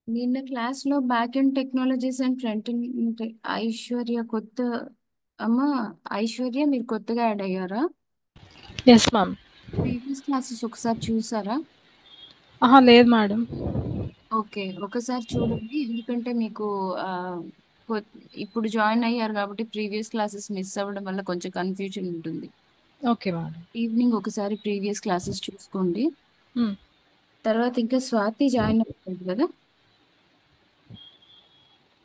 నిన్న క్లాస్లో back end technologies and front end Aishwarya కొత్త అమ్మ ఐశ్వర్య మీరు కొత్తగా యాడ్ అయ్యారా? Yes ma'am. ప్రీవియస్ క్లాసెస్ ఒకసారి చూసారా? ఆహా, లేదు మేడం. ఓకే, ఒకసారి చూడండి. ఎందుకంటే మీకు ఆ, కొ- ఇప్పుడు జాయిన్ అయ్యారు కాబట్టి ప్రీవియస్ క్లాసెస్ మిస్ అవ్వడం వల్ల కొంచెం కన్ఫ్యూజన్ ఉంటుంది. Okay madam. ఈవినింగ్ ఒకసారి ప్రీవియస్ క్లాసెస్ చూసుకోండి. మ్మ్. తర్వాత ఇంకా స్వాతి జాయిన్ అవుతుంది కదా.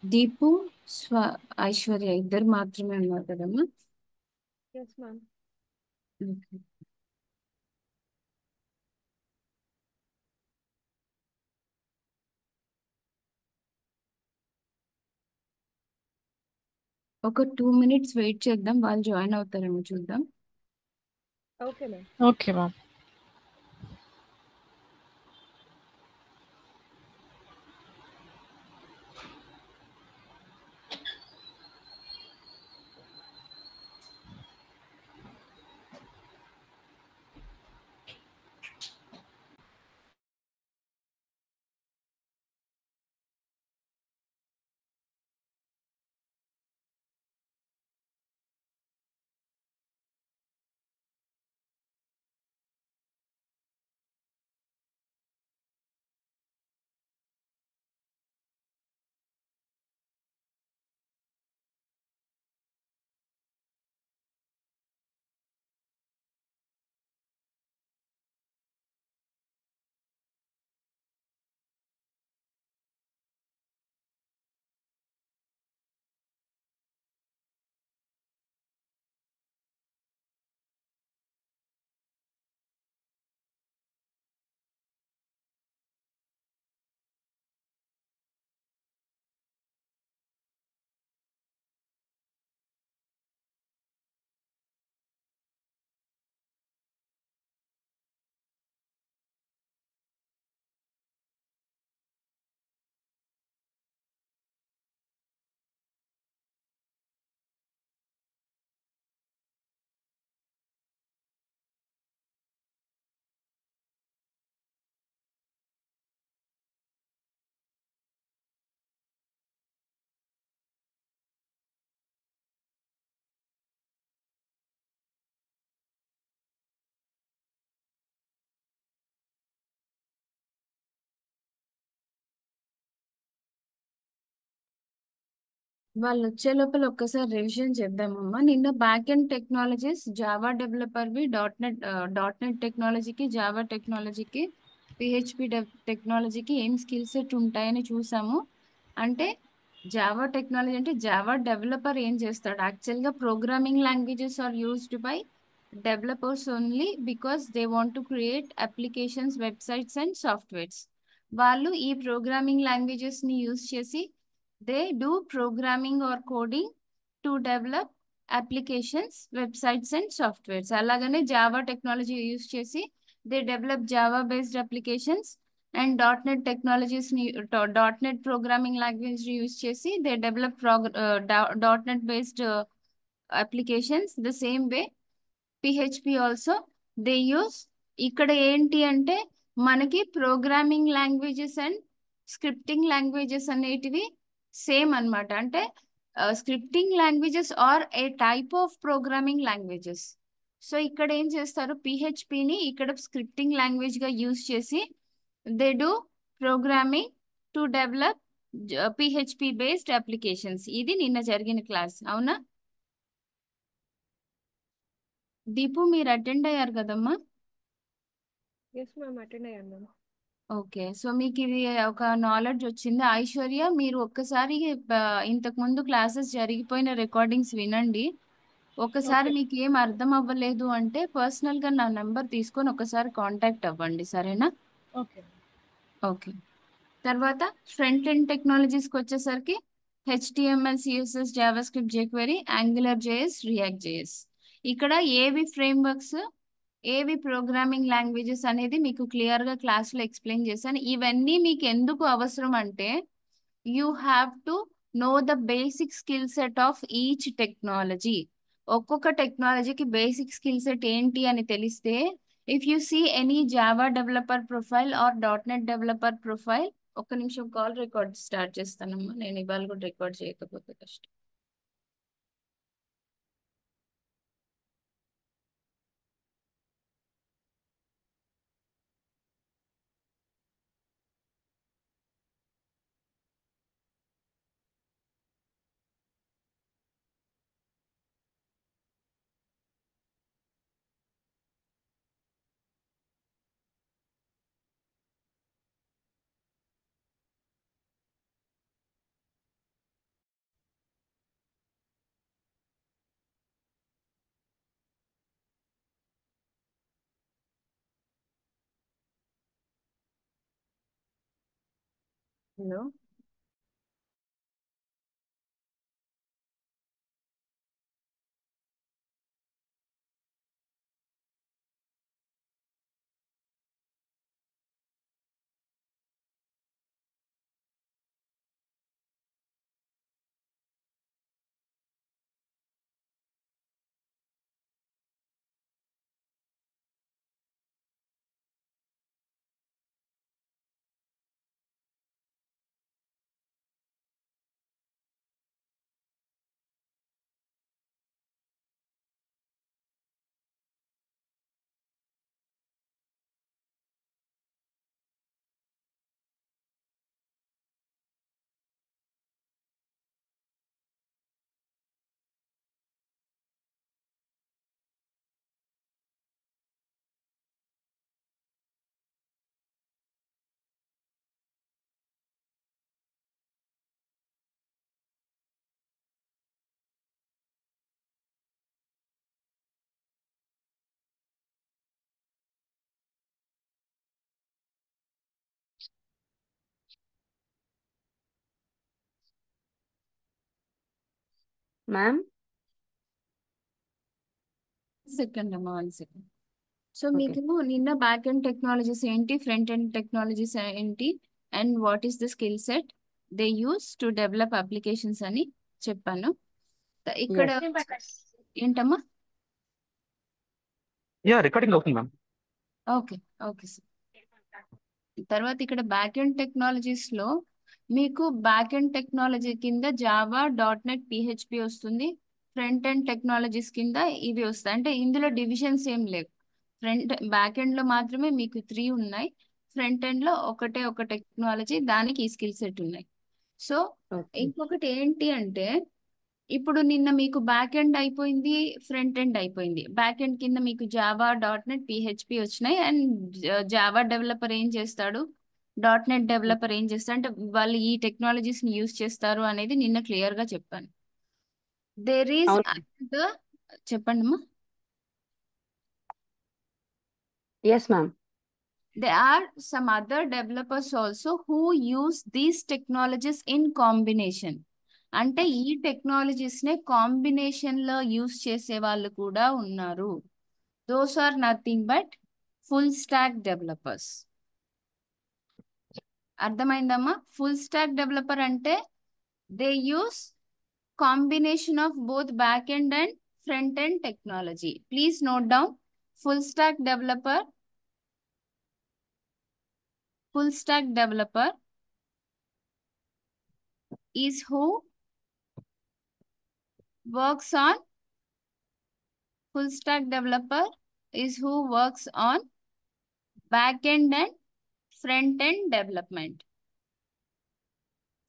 దీపు, స్వ ఐశ్వర్య ఇద్దరు మాత్రమే ఉన్నారు కదమ్మా. Yes ma'am. ఓకే. ఒక 2 minutes వెయిట్ చేద్దాం, వాళ్ళు జాయిన్ అవుతారేమో చూద్దాం. Okay ma'am. Okay ma'am. వాళ్ళు వచ్చే లోపల ఒక్కసారి రివిజన్ చేద్దామమ్మా. నిన్న బ్యాక్ ఎండ్ టెక్నాలజీస్ జావా డెవలపర్వి డాట్ నెట్ టెక్నాలజీకి, జావా టెక్నాలజీకి, పిహెచ్పి టెక్నాలజీకి ఏం స్కిల్ సెట్ ఉంటాయని చూసాము. అంటే జావా టెక్నాలజీ అంటే జావా డెవలపర్ ఏం చేస్తాడు? యాక్చువల్గా programming languages are used by developers only because they want to create applications, websites and softwares. వాళ్ళు ఈ ప్రోగ్రామింగ్ లాంగ్వేజెస్ని యూస్ చేసి they do programming or coding to develop applications, websites and softwares. అలాగనే Java technology use చేసి they develop Java based applications. And dot net dot net programming language use చేసి they develop dot net based applications. The same way PHP also they use. ఇక్కడ ఏంటి అంటే మనకి programming languages and scripting languages అనేటివి same అన్నమాట. అంటే scripting languages are a type of programming languages. So ఇక్కడ ఏం చేస్తారు, పిహెచ్పిని ఇక్కడ స్క్రిప్టింగ్ లాంగ్వేజ్ గా యూజ్ చేసి they do programming to develop PHP based applications. ఇది నిన్న జరిగిన క్లాస్, అవునా? దీపు మీరు అటెండ్ అయ్యారు కదమ్మా. ఎస్ మ్యామ్, అటెండ్ అయ్యాను మ్యామ్. ఓకే, సో మీకు ఇది ఒక నాలెడ్జ్ వచ్చింది. ఐశ్వర్య మీరు ఒక్కసారి ఇంతకు ముందు క్లాసెస్ జరిగిపోయిన రికార్డింగ్స్ వినండి. ఒకసారి ఓకే. మీకు ఏం అర్థం అవ్వలేదు అంటే పర్సనల్గా నా నెంబర్ తీసుకొని ఒకసారి కాంటాక్ట్ అవ్వండి, సరేనా? ఓకే. ఓకే. తర్వాత ఫ్రంట్ ఎండ్ టెక్నాలజీస్కి వచ్చేసరికి HTML, CSS, JavaScript, jQuery, angular JS, React JS. ఇక్కడ ఏవి ఫ్రేమ్వర్క్స్, ఏవి ప్రోగ్రామింగ్ లాంగ్వేజెస్ అనేది మీకు క్లియర్గా క్లాస్లో ఎక్స్ప్లెయిన్ చేశాను. ఇవన్నీ మీకు ఎందుకు అవసరం అంటే you have to know the basic skill set of each technology. ఒక్కొక్క టెక్నాలజీకి బేసిక్ స్కిల్ సెట్ ఏంటి అని తెలిస్తే if you see any Java developer profile or dot net developer profile, ఒక్క నిమిషం కాల్ రికార్డ్ స్టార్ట్ చేస్తానమ్మా. నేను ఇవాళ కూడా రికార్డ్ చేయకపోతే కష్టం. హలో. మ్యామ్. సెకండ్ అమ్మా, 1 సెకండ్. So okay. మీకు నిన్న బ్యాక్ ఎండ్ టెక్నాలజీస్ ఏంటి, ఫ్రంట్ ఎండ్ టెక్నాలజీస్ ఏంటి, and what is the skill set they use to develop applications అని చెప్పాను. ఇక్కడ ఏంటమ్మా? యా, రికార్డింగ్ అవుతుంది మ్యామ్. Okay, okay sir. తర్వాత ఇక్కడ బ్యాక్ ఎండ్ టెక్నాలజీస్ లో మీకు బ్యాక్ ఎండ్ టెక్నాలజీ కింద జావా, .NET, PHP వస్తుంది. ఫ్రంట్ ఎండ్ టెక్నాలజీస్ కింద ఇవి వస్తాయి. అంటే ఇందులో డివిజన్స్ ఏం లేవు. బ్యాక్ ఎండ్ లో మాత్రమే మీకు 3 ఉన్నాయి. ఫ్రంట్ ఎండ్ లో ఒకటే ఒక టెక్నాలజీ, దానికి ఈ స్కిల్ సెట్ ఉన్నాయి. So okay. ఇంకొకటి ఏంటి అంటే, ఇప్పుడు నిన్న మీకు బ్యాక్ ఎండ్ అయిపోయింది, ఫ్రంట్ ఎండ్ అయిపోయింది. బ్యాక్ ఎండ్ కింద మీకు జావా, .NET, PHP వచ్చినాయి. అండ్ జావా డెవలపర్ ఏం చేస్తాడు, .NET డెవలపర్ ఏం చేస్తాడు, అంటే వాళ్ళు ఈ టెక్నాలజీస్ ని యూజ్ చేస్తారు అనేది నిన్న క్లియర్ గా చెప్పాను. దేర్ ఈస్ అవును. చెప్పండి అమ్మా. Yes ma'am. There are some other developers also who use these technologies in combination. అంటే ఈ టెక్నాలజీస్ నే కాంబినేషన్ లో యూస్ చేసే వాళ్ళు కూడా ఉన్నారు. Those are nothing but full stack developers. అర్థమైందమ్మా? ఫుల్ స్టాక్ డెవలపర్ అంటే they use combination of both back end and front end technology. Please note down. Full stack developer, full stack developer is who works on full stack developer is who works on back end and front end development.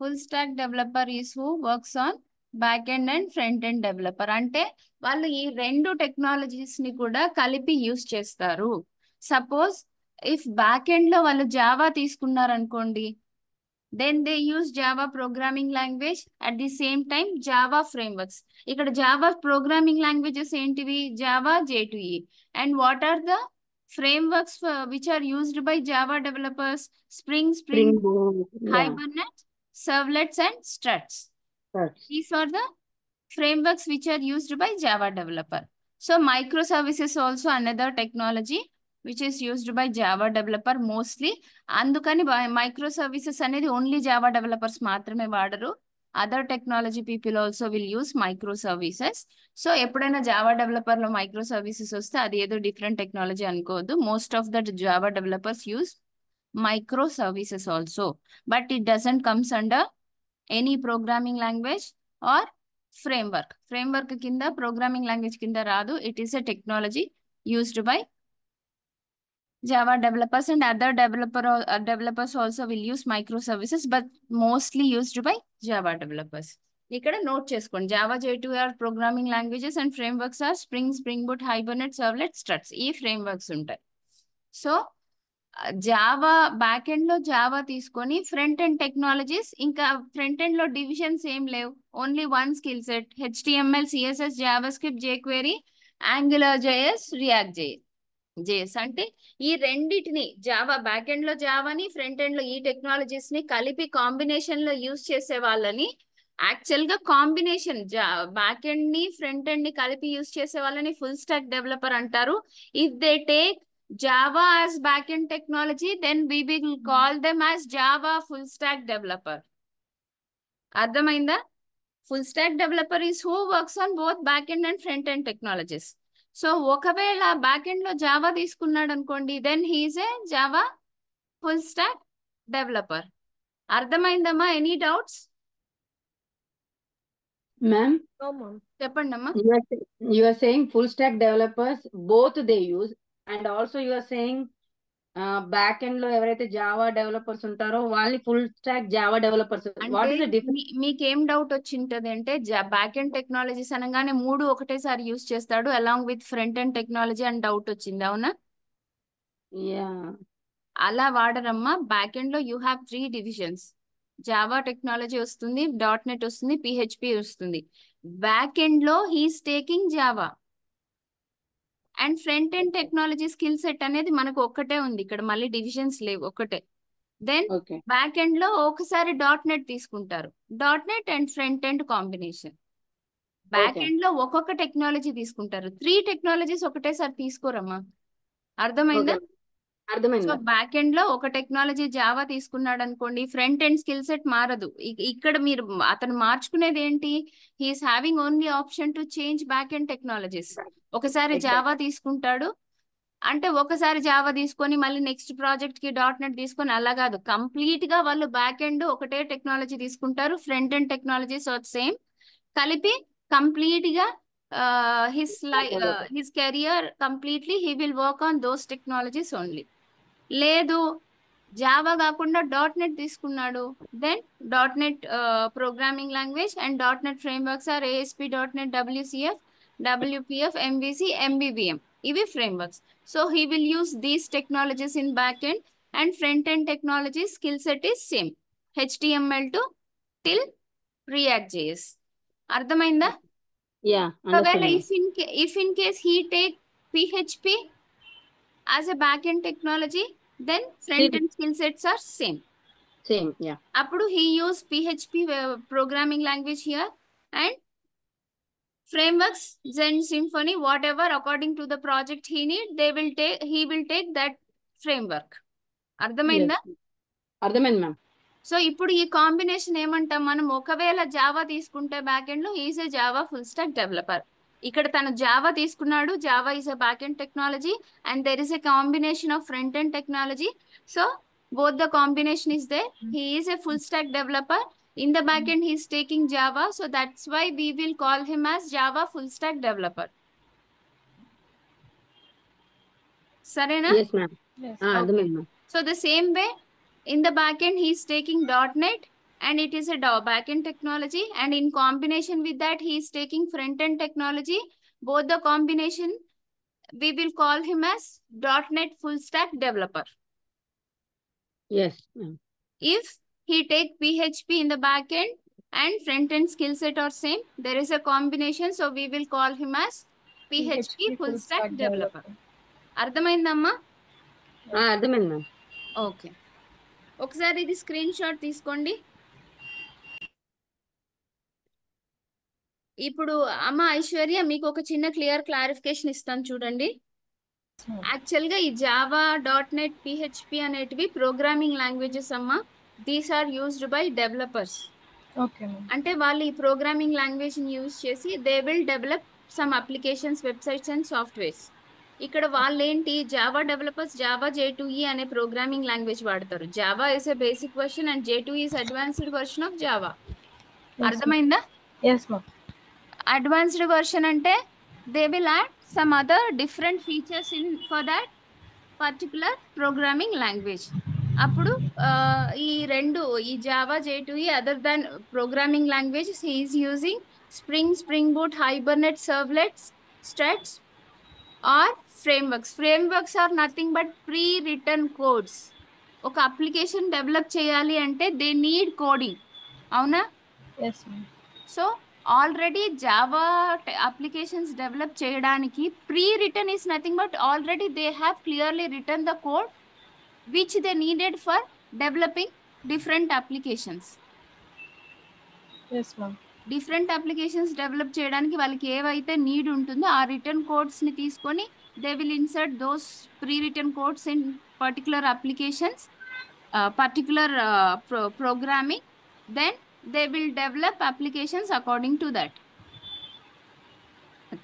Full stack developer is who works on back end and front end developer. అంటే వాళ్ళు ఈ రెండు technologies ని కూడా కలిపి use చేస్తారు. Suppose if back end లో వాళ్ళు జావా తీసుకున్నారు అనుకోండి, then they use Java programming language, at the same time Java frameworks. ఇక్కడ Java programming languages ఏంటివి? Java, J2E. And what are the frameworks which are used by Java developers? Spring Spring Boot. Yeah. Hibernate, Servlets and Struts. That's These are the frameworks which are used by Java developer. So microservices also another technology which is used by Java developer mostly. అందుకని micro services అనేది only Java developers మాత్రమే వాడరు. Other technology people also will use micro services. So ఎప్పుడైనా Java developer లో micro services వస్తే అది ఏదో different technology అనుకోవద్దు. Most of the Java developers use microservices also, but it doesn't comes under any programming language or framework కింద programming language కింద రాదు. It is a technology used by Java developers, and other developers also will use microservices, but mostly used by Java developers. ఇక్కడ note చేసుకోండి, Java J2EE programming languages and frameworks or spring boot, hibernate, servlet, struts. ఈ frameworks ఉంటాయి. So Java back end లో Java తీసుకొని front end technologies, ఇంకా front end లో divisions ఏం లేవు, only one skill set, HTML, CSS, JavaScript, jQuery, Angular JS, React JS. అంటే ఈ రెండిటిని జావా బ్యాక్ ఎండ్ లో జావాని, ఫ్రంట్ ఎండ్ లో ఈ టెక్నాలజీస్ ని కలిపి కాంబినేషన్ లో యూజ్ చేసే వాళ్ళని యాక్చువల్ గా కాంబినేషన్ బ్యాక్ ఎండ్ ని ఫ్రంట్ ఎండ్ ని కలిపి యూజ్ చేసే వాళ్ళని ఫుల్ స్టాక్ డెవలపర్ అంటారు. If they take Java as backend technology, then we will call them as Java full stack developer. అర్థమైందా? Full stack developer is who works on both backend and front end technologies. So ఒకవేళ backend లో Java తీసుకున్నాడు అనుకోండి, then he is a Java full stack developer. అర్థమైందమ్మా? Any doubts? Ma'am, No, ma'am. చెప్పండి అమ్మా. you are saying full stack developers, both they use, and also you are saying back end లో ఎవరైతే Java developers ఉంటారో వాళ్ళని full stock Java developers. What అంటే is the difference? మీకేం doubt వచ్చింటది అంటే, back end technologies అనగానే మూడు ఒకటేసారి యూజ్ చేస్తాడు along with front end technology అని డౌట్ వచ్చింది, అవునా? యా, అలా వాడరమ్మా. బ్యాక్ ఎండ్ లో you have 3 divisions. Java technology వస్తుంది, .NET వస్తుంది, PHP వస్తుంది. బ్యాక్ ఎండ్ లో he's taking Java, and front end technology skill set అనేది మనకు ఒక్కటే ఉంది ఇక్కడ, మళ్ళీ డివిజన్స్ లేవు, ఒక్కటే. దెన్ ఓకే, బ్యాక్ ఎండ్ లో ఒకసారి .NET తీసుకుంటారు, .NET and front end combination. Back okay, end లో ఒక్కొక్క టెక్నాలజీ తీసుకుంటారు, 3 టెక్నాలజీస్ ఒకటేసారి తీసుకోరమ్మా. అర్థమైందా? ఓకే, అర్థమైంది సో మ్యామ్. బ్యాక్ ఎండ్ లో ఒక టెక్నాలజీ జావా తీసుకున్నాడు అనుకోండి, ఫ్రంట్ ఎండ్ స్కిల్ సెట్ మారదు. ఇక్కడ మీరు అతను మార్చుకునేది ఏంటి, he is having only option to change back end technologies. ఒకసారి Exactly. జావా తీసుకుంటాడు అంటే, ఒకసారి జావా తీసుకొని మళ్ళీ నెక్స్ట్ ప్రాజెక్ట్ కి .NET తీసుకొని, అలా కాదు. కంప్లీట్ గా వాళ్ళు బ్యాక్ ఎండ్ ఒకటే టెక్నాలజీ తీసుకుంటారు, ఫ్రంట్ ఎండ్ టెక్నాలజీస్ సేమ్ కలిపి కంప్లీట్ గా his career completely he will work on those technologies only. లేదు జావా కాకుండా .NET తీసుకున్నాడు, then .NET programming language and .NET frameworks or ASP.NET, WCF, WPF, MVC, MVVM. ఇవి frameworks. So he will use these technologies in back end, and front end technology skill set is same, HTML to till React JS. అర్థమైందా? Yeah, ఒకవేళ understand. if in case he take PHP as a back-end technology, then front-end skill sets are same. Same, yeah. అప్పుడు he use PHP programming language here, and frameworks, Zen, Symfony, whatever according to the project he need, he will take that framework. అర్థమైందా? అర్థమైంది ma'am. So ఇప్పుడు ఈ combination ఏమంటాం మనం, ఒకవేళ Java తీసుకుంటే back end లో is a Java full stack developer. ఇక్కడ తను జావా తీసుకున్నాడు, Java is a back end technology and there is a combination of front end technology. So both the combination is there. He is a full stack developer. In the back end, he is taking Java. So that's why we will call him as Java full stack developer. Sarena? Yes, ma'am. Yes. అర్థమైంది ma'am. So the same way, in the back end, he is taking .NET and it is a back end technology. And in combination with that, he is taking front end technology. Both the combination, we will call him as .NET full stack developer. Yes, ma'am. If he take PHP in the back end and front end skill set are same, there is a combination. So we will call him as PHP full stack developer. అర్థమైందమ్మా? అర్థమైంది ma'am. Okay, ఒకసారి ఇది screen shot తీసుకోండి. ఇప్పుడు అమ్మ ఐశ్వర్య, మీకు ఒక చిన్న క్లారిఫికేషన్ ఇస్తాను చూడండి. యాక్చువల్ గా ఈ జావా, .NET, PHP అనేటివి ప్రోగ్రామింగ్ లాంగ్వేజెస్ అమ్మా. These are used by developers. Okay, ma'am. అంటే వాళ్ళు ఈ ప్రోగ్రామింగ్ లాంగ్వేజ్ ని యూజ్ చేసి they will develop some applications, websites and softwares. ఇక్కడ వాళ్ళు ఏంటి జావా డెవలపర్స్ జావా J2E అనే ప్రోగ్రామింగ్ లాంగ్వేజ్ వాడతారు. Java is a basic version and J2E is advanced version of Java. అర్థమైందా? Yes ma'am. అడ్వాన్స్డ్ వర్షన్ అంటే they will add some other different features in for that particular programming language. అప్పుడు ఈ Java J2E other than programming language is using Spring boot, Hibernate, servlets, Struts are frameworks. Frameworks are nothing but pre written codes. ఒక application develop చేయాలి అంటే they need coding, అవునా? Yes ma'am. So already Java applications develop చేయడానికి pre written is nothing but already they have clearly written the code which they needed for developing different applications. Yes ma'am. Different applications develop చేయడానికి వాళ్ళకి ఏవైతే need ఉంటుందో ఆ written కోడ్స్ని తీసుకొని they will insert those pre written codes in particular applications, particular programming. Then they will develop applications according to that.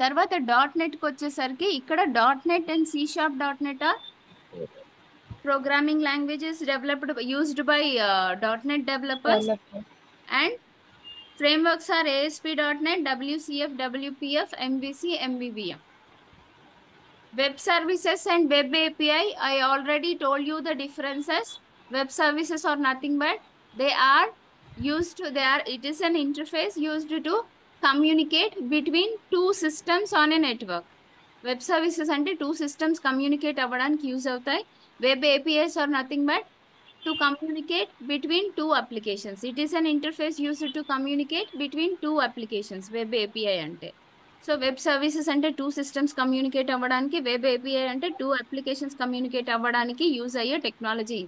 తర్వాత .NETకి వచ్చేసరికి ఇక్కడ .NET and C#.NET or programming languages used by .NET developers, and frameworks are ASP.NET, WCF, WPF, MVC, MVVM. Web services and web API, I already told you the differences. Web services are nothing but it is an interface used to communicate between two systems on a network. Web services అంటే two systems communicate అవ్వడానికి use అవుతాయి. Web APIs are nothing but to communicate between two applications. It is an interface used to communicate between two applications. Web API అంటే. So web services అంటే two systems communicate అవ్వడానికి, web API అంటే two applications communicate అవ్వడానికి use అయ్యే technology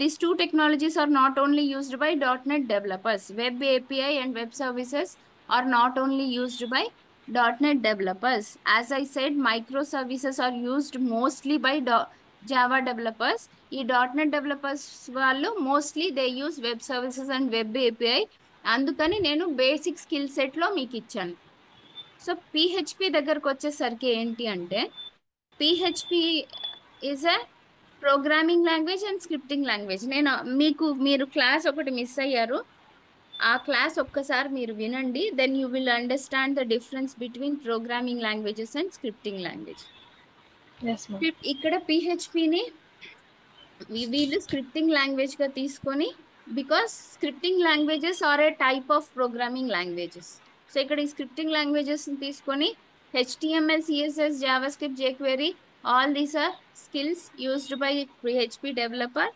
these two technologies are not only used by .NET developers. Web API and web services are not only used by .NET developers. As I said, microservices are used mostly by Java developers. ఈ .NET developers వాళ్ళు mostly they use web services and web API. అందుకని నేను basic skill సెట్లో మీకు ఇచ్చాను. So PHP దగ్గరకు వచ్చేసరికి ఏంటి అంటే PHP is a programming language and scripting language. మీరు క్లాస్ ఒకటి మిస్ అయ్యారు, ఆ క్లాస్ ఒక్కసారి మీరు వినండి. Then you will understand the difference between programming languages and scripting language. ఇక్కడ PHPని వీళ్ళు స్క్రిప్టింగ్ లాంగ్వేజ్గా తీసుకొని, because scripting languages are a type of programming languages. So ఇక్కడ ఈ స్క్రిప్టింగ్ లాంగ్వేజెస్ని తీసుకొని HTML, CSS, JavaScript, jQuery, all these are skills used by PHP developer.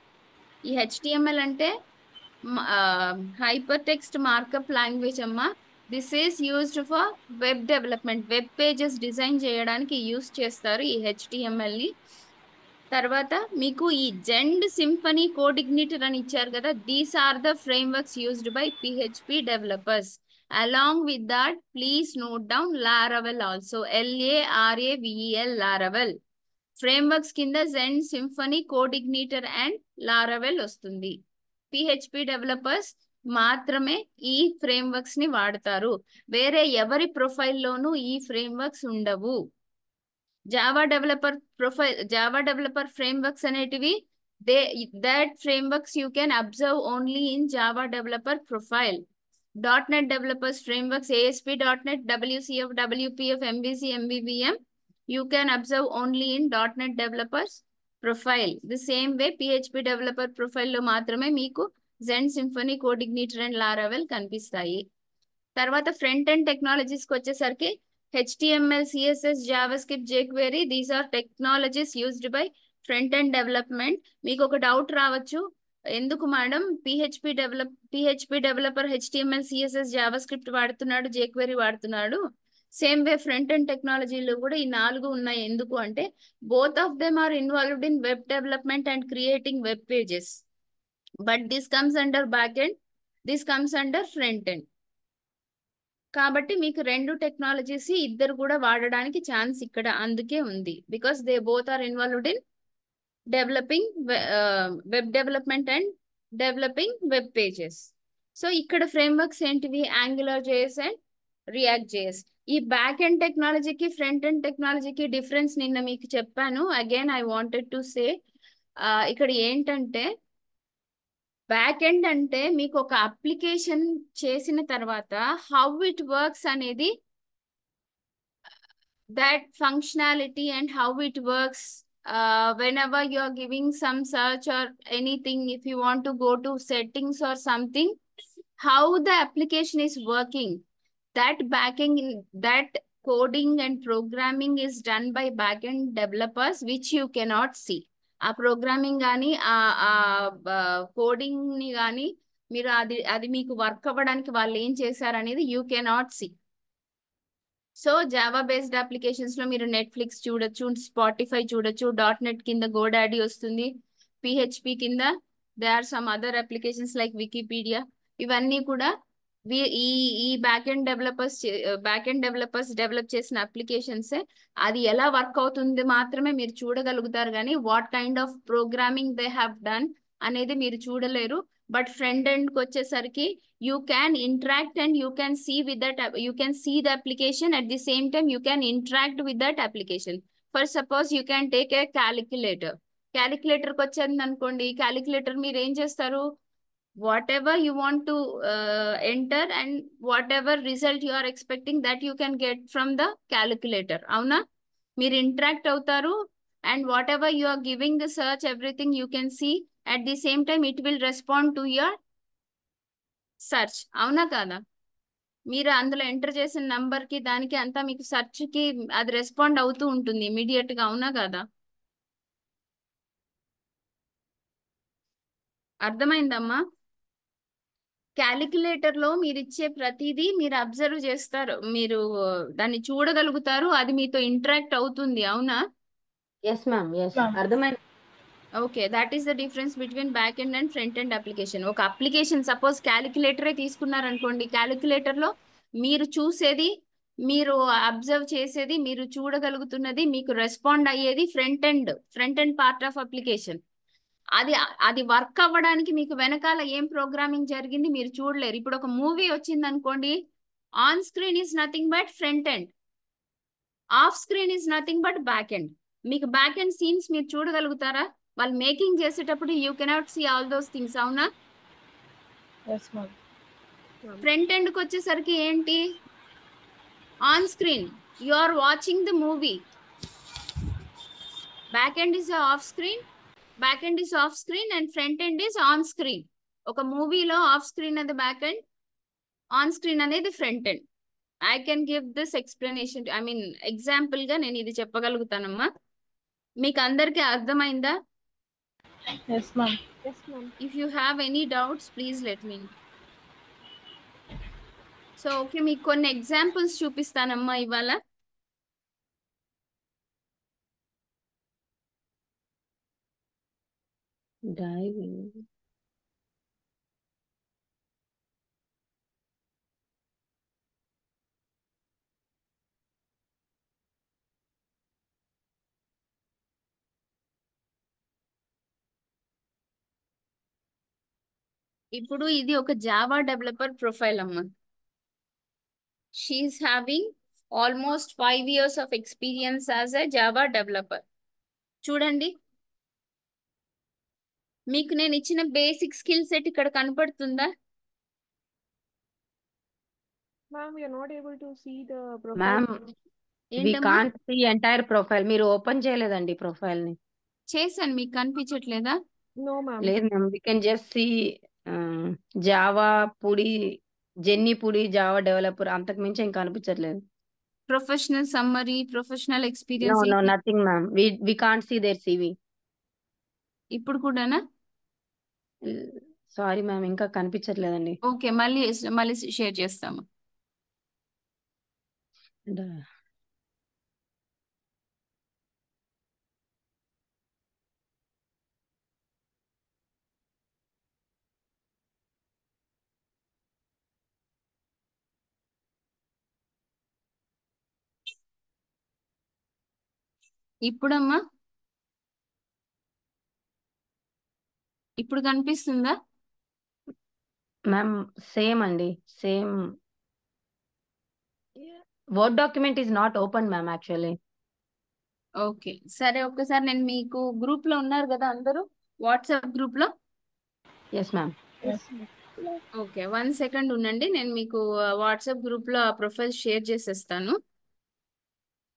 ఈ HTML అంటే హైపర్ టెక్స్ట్ మార్కప్ లాంగ్వేజ్ అమ్మా. This is used for web development. Web pages design చేయడానికి use చేస్తారు ఈ HTMLని. తర్వాత మీకు ఈ జెండ్, సింఫనీ, కోడిగ్నిటర్ అని ఇచ్చారు కదా, these are the frameworks used by PHP developers. Along with that, please note down Laravel also. LARAVEL, Laravel. Frameworks కింద జెండ్, సింఫనీ, కోడిగ్నిటర్ అండ్ లారావెల్ వస్తుంది. PHP డెవలపర్స్ మాత్రమే ఈ ఫ్రేమ్వర్క్స్ ని వాడతారు. వేరే ఎవరి ప్రొఫైల్లోనూ ఈ ఫ్రేమ్వర్క్స్ ఉండవు. జావా డెవలపర్ ఫ్రేమ్వర్క్స్ అనేటివి that frameworks you can observe only in Java developer profile. .NET developers frameworks ASP.NET, WCF, WPF, MVC, MVVM you can observe only in .NET developers profile. The same way PHP developer profile లో మాత్రమే మీకు Zend, Symfony, కోడిగ్నిటర్ and లారావెల్ కనిపిస్తాయి. తర్వాత front end టెక్నాలజీస్కి వచ్చేసరికి HTML, CSS, JavaScript, jQuery, these are technologies used by front-end development. మీకు ఒక doubt రావచ్చు, ఎందుకు madam PHP developer HTML, CSS, JavaScript వాడుతున్నాడు, jQuery వాడుతున్నాడు, సేమ్ వే ఫ్రంట్ ఎండ్ టెక్నాలజీలో కూడా ఈ 4 ఉన్నాయి ఎందుకు అంటే both of them are involved in web development and creating web pages. But this comes under backend, this comes under front end. కాబట్టి మీకు 2 టెక్నాలజీస్ ఇద్దరు కూడా వాడడానికి ఛాన్స్ ఇక్కడ అందుకే ఉంది. Because they both are involved in developing web development and developing web pages. So ఇక్కడ frameworks ఏంటివి? Angular JS and React JS. ఈ బ్యాక్ ఎండ్ టెక్నాలజీకి ఫ్రంట్ ఎండ్ టెక్నాలజీకి డిఫరెన్స్ నిన్న మీకు చెప్పాను. Again I wanted to say, ఇక్కడ ఏంటంటే బ్యాక్ ఎండ్ అంటే మీకు ఒక అప్లికేషన్ చేసిన తర్వాత హౌ ఇట్ వర్క్స్ అనేది, that functionality and how it works, whenever you are giving some search or anything, if you want to go to settings or something, how the application is working, that backend, that coding and programming is done by backend developers, which you cannot see. ఆ programming కానీ ఆ coding ని కానీ మీరు అది అది మీకు work అవ్వడానికి వాళ్ళు ఏం చేశారనేది you cannot see. So Java based applications లో మీరు నెట్ఫ్లిక్స్ చూడొచ్చు, స్పాటిఫై చూడొచ్చు, డాట్ నెట్ కింద గోడాడీ వస్తుంది, పిహెచ్పి కింద they are some other applications like Wikipedia. ఇవన్నీ కూడా ఈ ఈ బ్యాక్ ఎండ్ డెవలపర్స్ డెవలప్ చేసిన అప్లికేషన్స్. అది ఎలా వర్క్ అవుతుంది మాత్రమే మీరు చూడగలుగుతారు, కానీ what kind of programming they have done అనేది మీరు చూడలేరు. బట్ ఫ్రంట్ ఎండ్ కి వచ్చేసరికి you can interact and you can see with that, you can see the application, at the same time you can interact with that application. For suppose you can take a calculator. Calculator కి వచ్చింది అనుకోండి, calculator మీరు ఏం చేస్తారు, whatever you want to enter and whatever result you are expecting that you can get from the calculator. అవునా? మీరు interact అవుతారు and whatever you are giving the search everything you can see, at the same time it will respond to your search. అవునా కాదా? మీరు అందులో enter చేసిన number కి దానికి అంతా మీకు సెర్చ్ కి అది రెస్పాండ్ అవుతూ ఉంటుంది ఇమీడియట్ గా. అవునా కాదా? అర్థమైందమ్మా? క్యాలిక్యులేటర్ లో మీరు ఇచ్చే ప్రతిదీ మీరు అబ్జర్వ్ చేస్తారు, మీరు దాన్ని చూడగలుగుతారు, అది మీతో ఇంటరాక్ట్ అవుతుంది. అవునా? Yes ma'am, yes ma'am. అర్థమైంది. Okay, that is the difference between back end and front end application. ఒక అప్లికేషన్ సపోజ్ క్యాలిక్యులేటరే తీసుకున్నారనుకోండి, క్యాలిక్యులేటర్ లో మీరు చూసేది, మీరు అబ్జర్వ్ చేసేది, మీరు చూడగలుగుతున్నది, మీకు రెస్పాండ్ అయ్యేది front end part of application. అది అది వర్క్ అవ్వడానికి మీకు వెనకాల ఏం ప్రోగ్రామింగ్ జరిగింది మీరు చూడలేరు. ఇప్పుడు ఒక మూవీ వచ్చింది అనుకోండి, on screen is nothing but front end, off screen is nothing but back end. మీకు బ్యాక్ ఎండ్ సీన్స్ మీరు చూడగలుగుతారా? వాళ్ళు మేకింగ్ చేసేటప్పుడు you cannot see all those things. అవునా? Yes ma'am. ఫ్రంట్ ఎండ్ కి వచ్చేసరికి ఏంటి, on screen you are watching the movie, back end is off screen, back end is off screen and front end is on screen. ఒక మూవీలో off screen అది back end, on screen అనేది front end. I can give this explanation, I mean example గా నేను ఇది చెప్పగలుగుతానమ్మా. మీకు అందరికీ అర్థమైందా? Yes ma'am. If you have any doubts please let me know. So okay, మీకు కొన్ని ఎగ్జాంపుల్స్ చూపిస్తానమ్మా ఇవాళ. డైవింగ్. ఇప్పుడు ఇది ఒక జావా డెవలపర్ ప్రొఫైల్ అమ్మా. She is having almost 5 years of experience as a Java developer. చూడండి, మీకు నేను ఇచ్చిన బేసిక్ స్కిల్ సెట్ ఇక్కడ కనపడుతుందా? Ma'am, we are not able to see the profile. Ma'am we ఏంటమ్మా? Can't see entire profile. మీరు open చేయలేదండి ప్రొఫైల్ ని. చేశాను, మీకు కనిపించట్లేదా? No, ma'am. లేదు ma'am, we can just see Java Pudi, Jenny Pudi Java developer, అంతకు మించి ఇంకా కనిపించట్లేదు. Professional summary, professional no experience no nothing ma'am, we can't see their CV. ఇప్పుడు కూడానా? సారీ మ్యామ్, ఇంకా కనిపించట్లేదండి. ఓకే, మళ్ళీ మళ్ళీ షేర్ చేస్తాము. ఇప్పుడమ్మా, ఇప్పుడు కనిపిస్తుందా? మ్యామ్ సేమ్ అండి, same. Word document is not open ma'am actually. Okay సరే, ఒక్కసారి నేను మీకు గ్రూప్ లో ఉన్నారు కదా అందరూ, వాట్సాప్ గ్రూప్ లో. Yes ma'am. Yes. Okay 1 second ఉండండి, నేను మీకు వాట్సాప్ గ్రూప్ లో ఆ ప్రొఫైల్ షేర్ చేసేస్తాను.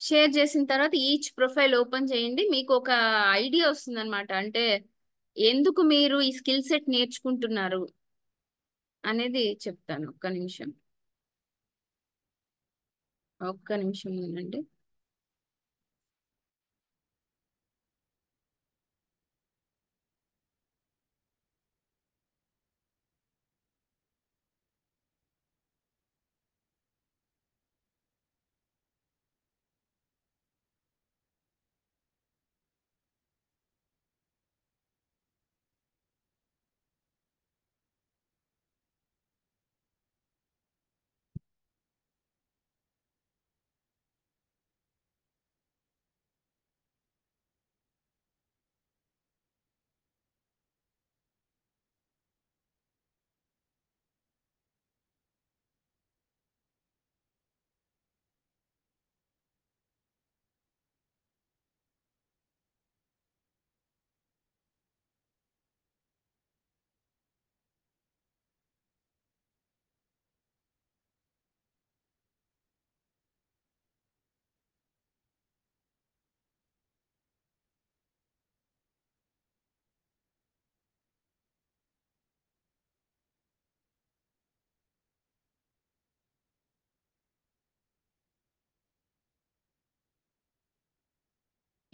షేర్ చేసిన తర్వాత ఈచ్ ప్రొఫైల్ ఓపెన్ చేయండి, మీకు ఒక ఐడియా వస్తుంది అనమాట. అంటే ఎందుకు మీరు ఈ స్కిల్ సెట్ నేర్చుకుంటున్నారు అనేది చెప్తాను. ఒక్క నిమిషం ఉండండి.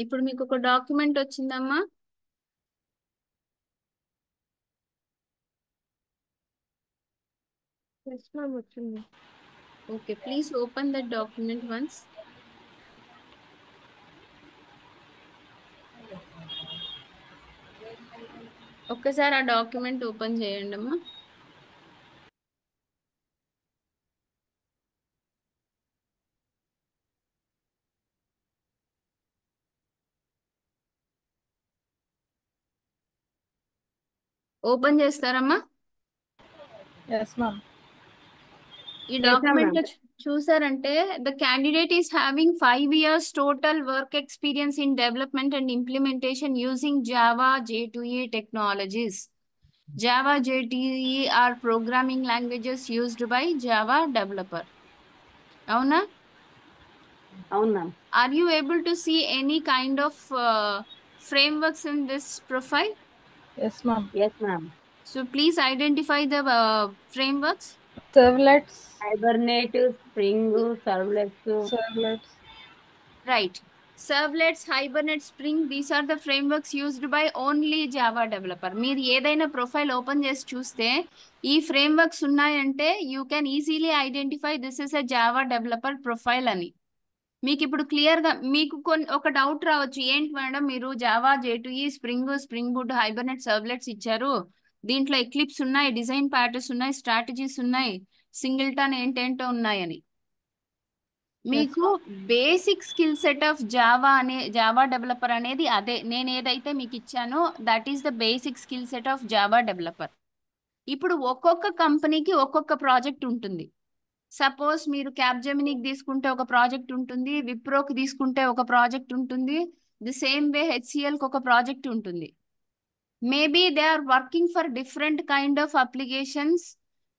ఇప్పుడు మీకు ఒక డాక్యుమెంట్ వచ్చిందమ్మా. Yes, ma'am. వచ్చింది. Okay, please open that document once. ఒక్కసారి ఆ డాక్యుమెంట్ ఓపెన్ చేయండి అమ్మా. ఓపెన్ చేస్తారమ్మా. Yes, ma'am. ఈ చేశాం డాక్యుమెంట్ లో మ్యామ్. చూసారంటే the candidate is having 5 years total work experience in development and implementation using Java J2E technologies. Java J2E are programming languages used by Java developer. అవునా? అవును ma'am. Are you able to see any kind of frameworks in this profile? Yes, ma'am. Yes ma'am. So please identify the frameworks. Servlets. Hibernate, spring, servlets. Servlets. Right. Servlets, Hibernate, Spring, these are the frameworks used by only Java developer. మీరు ఏదైనా profile open చేసి చూస్తే ఈ frameworks ఉన్నాయంటే you can easily identify this is a Java developer profile అని. మీకు ఇప్పుడు clear గా మీకు ఒక డౌట్ రావచ్చు, ఏంటి మేడం మీరు Java J2E, Spring boot, Hibernate, servlets ఇచ్చారు, దీంట్లో ఎక్లిప్స్ ఉన్నాయి, డిజైన్ ప్యాటర్న్స్ ఉన్నాయి, స్ట్రాటజీస్ ఉన్నాయి, సింగిల్టన్ ఏంటేంటో ఉన్నాయని. మీకు basic skill set of Java developer అనేది అదే నేను ఏదైతే మీకు ఇచ్చానో that is the basic skill set of Java developer. ఇప్పుడు ఒక్కొక్క కంపెనీకి ఒక్కొక్క ప్రాజెక్ట్ ఉంటుంది. సపోజ్ మీరు క్యాప్జెమినీకి తీసుకుంటే ఒక ప్రాజెక్ట్ ఉంటుంది, విప్రోకి తీసుకుంటే ఒక ప్రాజెక్ట్ ఉంటుంది, ది సేమ్ వే హెచ్సిఎల్కి ఒక ప్రాజెక్ట్ ఉంటుంది. Maybe they are working for different kind of applications.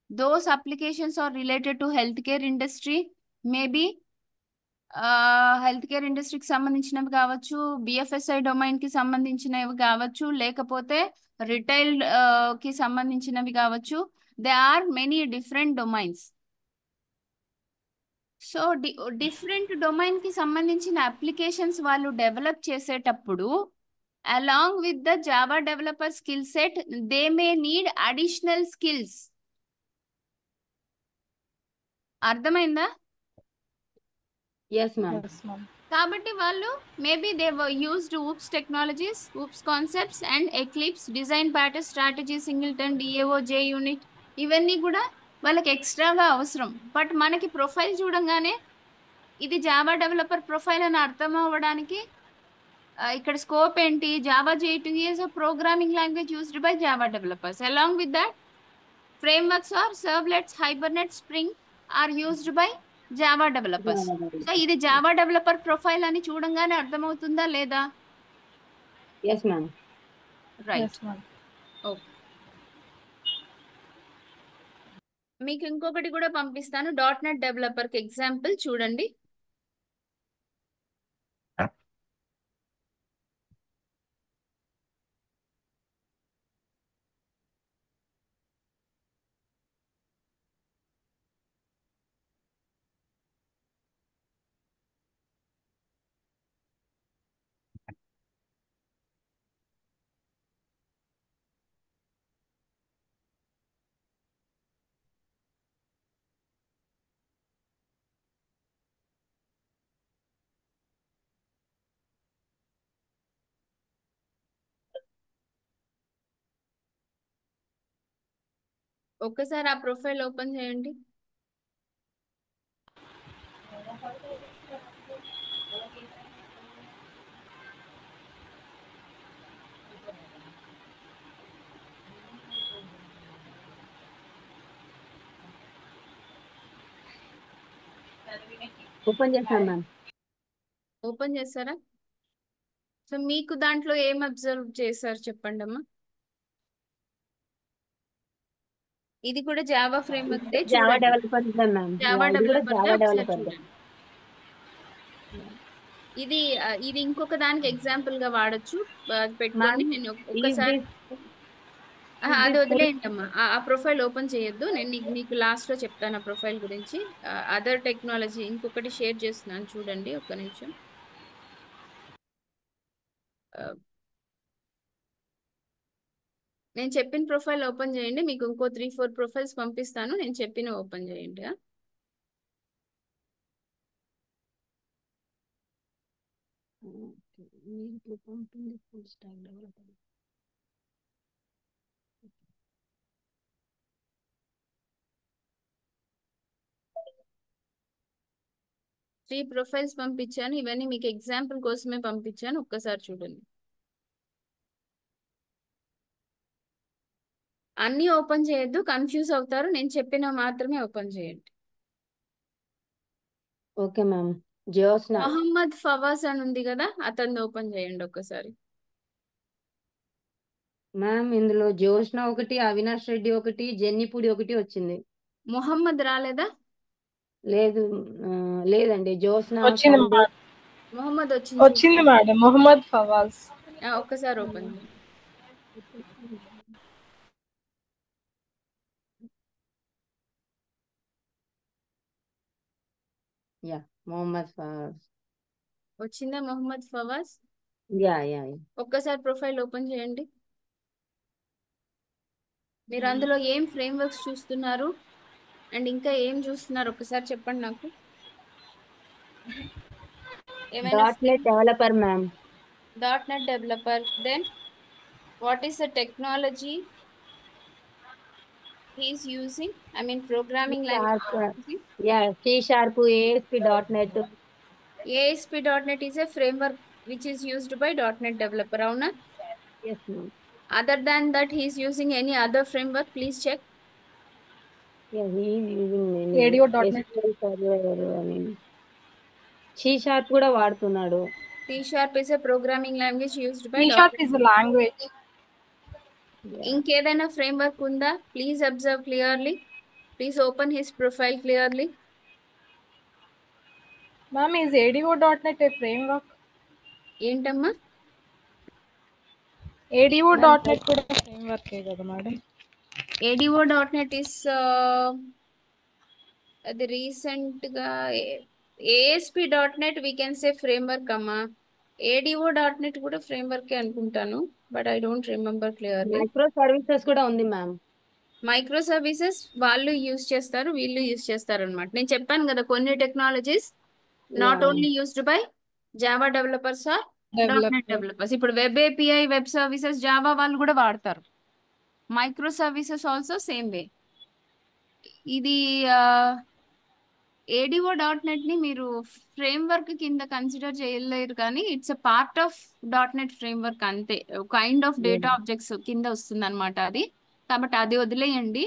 Those applications are related to health care industry. Maybe health care ఇండస్ట్రీకి సంబంధించినవి కావచ్చు, బిఎఫ్ఎస్ఐ డొమైన్ కి సంబంధించినవి కావచ్చు, లేకపోతే రిటైల్ కి సంబంధించినవి కావచ్చు. They are many different domains. So different domain కి సంబంధించిన అప్లికేషన్స్ వాళ్ళు డెవలప్ చేసేటప్పుడు along with the Java developer skill set they may need additional skills. అర్థమైందా? Yes ma'am. Yes, ma'am. కాబట్టి వాళ్ళు maybe they used OOPS technologies, OOPS concepts and Eclipse, design pattern, strategy, singleton, DAO, J unit, ఇవన్నీ కూడా వాళ్ళకి ఎక్స్ట్రాగా అవసరం. But మనకి profile చూడంగానే ఇది జావా డెవలపర్ ప్రొఫైల్ అని అర్థం అవ్వడానికి ఇక్కడ స్కోప్ ఏంటి, Java J2E is a programming language used by Java developers. Along with that, frameworks or servlets, Hibernate, Spring are used by Java developers. So ఇది జావా డెవలపర్ ప్రొఫైల్ అని చూడంగానే అర్థమవుతుందా లేదా? Yes ma'am. Right. Yes, ma'am. Okay, మీకు ఇంకొకటి కూడా పంపిస్తాను dot net developer కి ఎగ్జాంపుల్ చూడండి. ఒక్కసారి ఆ ప్రొఫైల్ ఓపెన్ చేయండి. ఓపెన్ చేశాను మ్యామ్. ఓపెన్ చేస్తారా? సో మీకు దాంట్లో ఏం అబ్జర్వ్ చేశారు చెప్పండి అమ్మా. ఇది కూడా జావా ఫ్రేమ్వర్క్ దే జావా చూడండి. Developer ma'am. జావా ఇది కూడా డెవలపర్ దే జావా ఒకసారి డెవలపర్. చూడండి. ఇది ఇంకొక దానికి ఎగ్జాంపుల్ గా వాడొచ్చు. పెట్టుకోండి. మ్యామ్ నేను ఈజ్ ఒక్కసారి దిస్ అది వదిలేయంటమ్మా. ఆ ప్రొఫైల్ ఓపెన్ చేయొద్దు. నేను మీకు లాస్ట్ లో చెప్తాను ఆ ప్రొఫైల్ గురించి. అదర్ టెక్నాలజీ ఇంకొకటి షేర్ చేస్తున్నాను చూడండి ఒక్క నిమిషం. ఆ, నేను చెప్పిన ప్రొఫైల్ ఓపెన్ చేయండి. మీకు ఇంకో 3-4 ప్రొఫైల్స్ పంపిస్తాను. నేను చెప్పిన ఓపెన్ చేయండి. Full stack developer. 3 ప్రొఫైల్స్ పంపించాను. ఇవన్నీ మీకు ఎగ్జాంపుల్ కోసమే పంపించాను. ఒక్కసారి చూడండి. అన్నీ ఓపెన్ చేయొద్దు, కన్ఫ్యూజ్ అవుతారు. నేను చెప్పిన మాత్రమే ఓపెన్ చేయండి. Okay ma'am. జ్యోత్స్న. మొహమ్మద్ ఫవాజ్ అని ఉంది కదా, అతన్ని ఓపెన్ చేయండి ఒక్కసారి. మ్యామ్ ఇందులో జ్యోత్స్న ఒకటి, అవినాష్ రెడ్డి ఒకటి, జెన్నిపూడి ఒకటి వచ్చింది. మొహమ్మద్ రాలేదా? లేదు లేదండి. జ్యోత్స్న, వచ్చింది సందీప్. మేడం. మొహమ్మద్ వచ్చింది మేడం. మొహమ్మద్ ఫవాజ్. ఒక్కసారి ఓపెన్ చేయండి. యా, మొహమ్మద్ ఫవాజ్. వచ్చిందా మొహమ్మద్ ఫవాజ్? యా. ఒక్కసారి ప్రొఫైల్ ఓపెన్ చేయండి. మీరు అందులో ఏం ఫ్రేమ్ వర్క్స్ చూస్తున్నారు అండ్ ఇంకా ఏం చూస్తున్నారు ఒక్కసారి చెప్పండి నాకు. ఏమైనా dot net developer ma'am. Dot net developer. Then what is the technology he's using? I mean programming language he's using. Yeah, C sharp, ASP dot net. ASP.NET is a framework which is used by .NET developer. అవునా? Yes ma'am. Other than that, he is using any other framework? Please check. Yeah, he is using many ADO.NET. SQL Server అని. C sharp కూడా వాడుతున్నాడు. C# is a programming language used by C# .NET. is a language. ఇంకేదైనా framework ఉందా? Please observe clearly. Please open his profile clearly. Ma'am, is ADO.NET a framework? ఏంటమ్మా? ADO.NET కూడా framework ఏ కదా madam? ADO.NET is అది recent గా ASP.NET we can say framework అమ్మా. ADO.NET కూడా framework అనుకుంటాను, but I don't remember clearly. Micro services కూడా ఉంది మ్యామ్. మైక్రో సర్వీసెస్ వాళ్ళు యూజ్ చేస్తారు, వీళ్ళు యూజ్ చేస్తారు అనమాట. నేను చెప్పాను కదా కొన్ని technologies not only used by Java developers or .NET developers. ఇప్పుడు web API, web services Java వాళ్ళు కూడా వాడతారు. Micro services also same way. ఇది ADO.NET ని మీరు ఫ్రేమ్వర్క్ కింద కన్సిడర్ చేయలేరు, కానీ it's a part of .NET framework అంతే. కైండ్ ఆఫ్ డేటా ఆబ్జెక్ట్స్ కింద వస్తుంది అనమాట అది. కాబట్టి అది వదిలేయండి.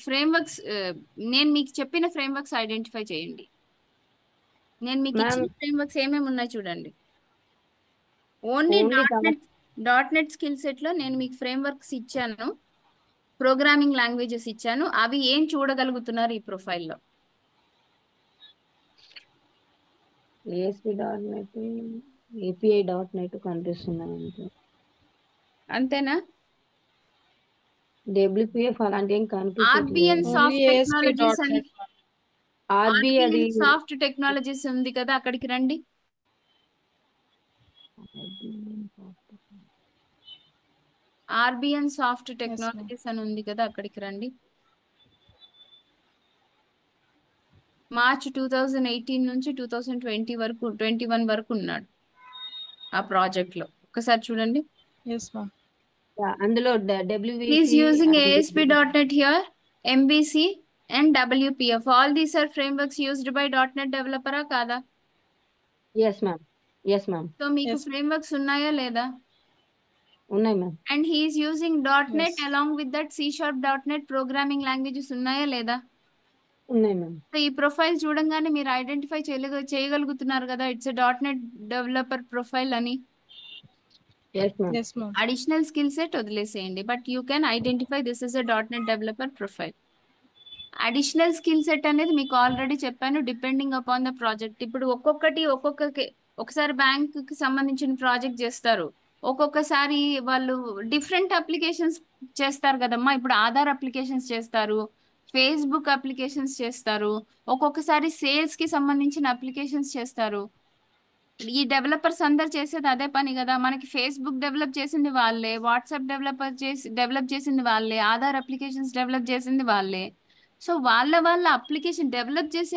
ఫ్రేమ్వర్క్స్ నేను మీకు చెప్పిన ఫ్రేమ్వర్క్స్ ఐడెంటిఫై చేయండి. నేను మీకు మ్యామ్ ఇచ్చిన ఫ్రేమ్వర్క్స్ ఏమేమి ఉన్నాయి చూడండి. Only only dot net skill set లో నేను మీకు ఫ్రేమ్వర్క్స్ ఇచ్చాను, ప్రోగ్రామింగ్ లాంగ్వేజెస్ ఇచ్చాను. అవి ఏం చూడగలుగుతున్నారు ఈ ప్రొఫైల్లో? ASP.NET API.NET కనిపిస్తున్నాయి. అంతేనా? WPF అలాంటి ఏం కనిపించట్లేదు. ఆర్బిఎన్ ఓన్లీ సాఫ్ట్ టెక్నాలజీస్ అని ASP.NET. ఆర్బి అది ఆర్బిఎన్ సాఫ్ట్ టెక్నాలజీస్ ఉంది కదా, అక్కడికి రండి. RBN soft ma'am. టెక్నాలజీస్ అని ఉంది కదా, అక్కడికి రండి. మార్చ్ 2018 నుంచి 2021 వరకు ఉన్నాడు ఆ ప్రాజెక్ట్ లో. ఒకసారి చూడండి. Yes, ma'am. అందులో He's WVC using and ASP.NET here, MVC and WPF. All these are frameworks used by .NET developer కాదా? Yes ma'am, yes ma'am, so మీకు Yes. ఫ్రేమ్వర్క్స్ ఉన్నాయా లేదా? ఉన్నాయి ma'am, and he's using .NET Yes. along with that C# programming languages ఉన్నాయా లేదా? ఉన్నాయి ma'am. So ఈ ప్రొఫైల్ చూడంగానే మీరు ఐడెంటిఫై చేయగలుగుతున్నారు కదా, ఇట్స్ .NET డెవలపర్ ప్రొఫైల్ అని. Yes ma'am. Yes, ma'am. Additional skill set వదిలేసేయండి, but you can identify this is .NET developer profile. Additional skill set అనేది మీకు ఆల్రెడీ చెప్పాను, డిపెండింగ్ అపాన్ ద ప్రాజెక్ట్. ఇప్పుడు ఒకసారి బ్యాంక్ కి సంబంధించిన ప్రాజెక్ట్ చేస్తారు, ఒక్కొక్కసారి వాళ్ళు డిఫరెంట్ అప్లికేషన్స్ చేస్తారు కదమ్మా. ఇప్పుడు ఆధార్ అప్లికేషన్స్ చేస్తారు, ఫేస్బుక్ అప్లికేషన్స్ చేస్తారు, ఒక్కొక్కసారి సేల్స్ కి సంబంధించిన అప్లికేషన్స్ చేస్తారు. ఈ డెవలపర్స్ అందరు చేసేది అదే పని కదా. మనకి ఫేస్బుక్ డెవలప్ చేసింది వాళ్ళే, వాట్సాప్ డెవలప్ చేసింది వాళ్ళే, ఆధార్ అప్లికేషన్స్ డెవలప్ చేసింది వాళ్ళే. సో వాళ్ళ అప్లికేషన్ డెవలప్ చేసే